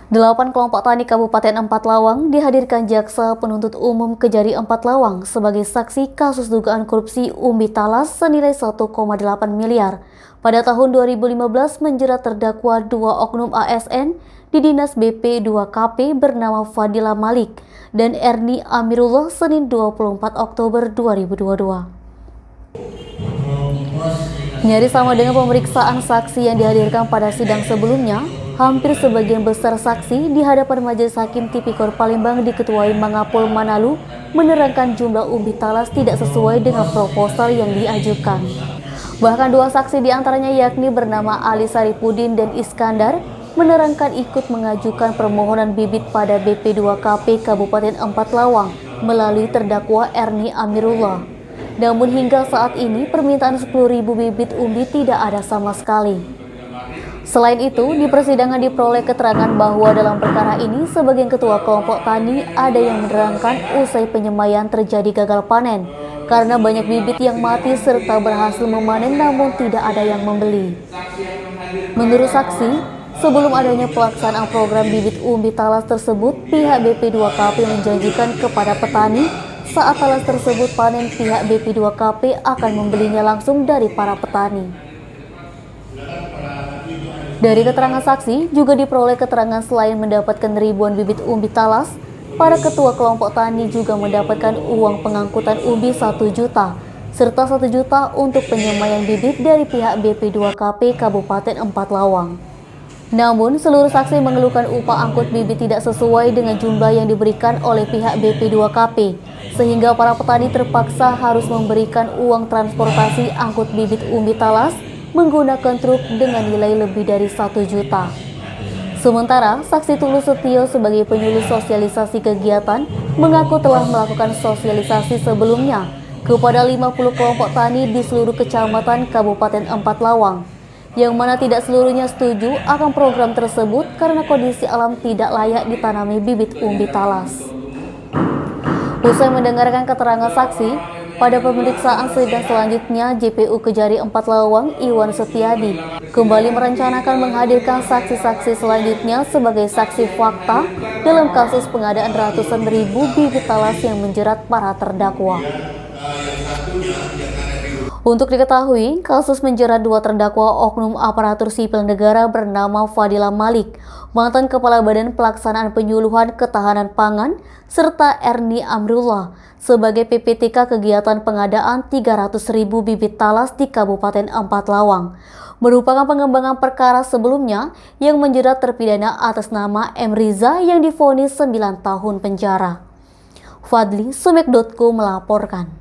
8 kelompok tani Kabupaten Empat Lawang dihadirkan Jaksa Penuntut Umum Kejari Empat Lawang sebagai saksi kasus dugaan korupsi umbi talas senilai 1,8 miliar pada tahun 2015 menjerat terdakwa 2 oknum ASN di Dinas BP 2KP bernama Fadila Malik dan Erni Amirullah Senin 24 Oktober 2022. Nyaris sama dengan pemeriksaan saksi yang dihadirkan pada sidang sebelumnya, hampir sebagian besar saksi di hadapan Majelis Hakim Tipikor Palembang diketuai Mangapol Manalu menerangkan jumlah umbi talas tidak sesuai dengan proposal yang diajukan. Bahkan 2 saksi diantaranya yakni bernama Ali Saripudin dan Iskandar menerangkan ikut mengajukan permohonan bibit pada BP2KP Kabupaten Empat Lawang melalui terdakwa Erni Amirullah. Namun hingga saat ini permintaan 10.000 bibit umbi tidak ada sama sekali. Selain itu, di persidangan diperoleh keterangan bahwa dalam perkara ini sebagian ketua kelompok tani ada yang menerangkan usai penyemaian terjadi gagal panen karena banyak bibit yang mati serta berhasil memanen namun tidak ada yang membeli. Menurut saksi, sebelum adanya pelaksanaan program bibit umbi talas tersebut, pihak BP2KP menjanjikan kepada petani saat talas tersebut panen pihak BP2KP akan membelinya langsung dari para petani. Dari keterangan saksi, juga diperoleh keterangan selain mendapatkan ribuan bibit umbi talas, para ketua kelompok tani juga mendapatkan uang pengangkutan umbi 1 juta, serta 1 juta untuk penyemaian bibit dari pihak BP2KP Kabupaten Empat Lawang. Namun, seluruh saksi mengeluhkan upah angkut bibit tidak sesuai dengan jumlah yang diberikan oleh pihak BP2KP, sehingga para petani terpaksa harus memberikan uang transportasi angkut bibit umbi talas menggunakan truk dengan nilai lebih dari 1 juta. Sementara, saksi Tulus Setio sebagai penyuluh sosialisasi kegiatan mengaku telah melakukan sosialisasi sebelumnya kepada 50 kelompok tani di seluruh kecamatan Kabupaten Empat Lawang, yang mana tidak seluruhnya setuju akan program tersebut karena kondisi alam tidak layak ditanami bibit umbi talas. Usai mendengarkan keterangan saksi, pada pemeriksaan sidang selanjutnya, JPU Kejari Empat Lawang Iwan Setiadi kembali merencanakan menghadirkan saksi-saksi selanjutnya sebagai saksi fakta dalam kasus pengadaan ratusan ribu bibit talas yang menjerat para terdakwa. Untuk diketahui, kasus menjerat 2 terdakwa oknum aparatur sipil negara bernama Fadila Malik, mantan Kepala Badan Pelaksanaan Penyuluhan Ketahanan Pangan, serta Erni Amirullah sebagai PPTK kegiatan pengadaan 300.000 bibit talas di Kabupaten Empat Lawang, merupakan pengembangan perkara sebelumnya yang menjerat terpidana atas nama M. Riza yang divonis 9 tahun penjara. Fadli, Sumek.co melaporkan.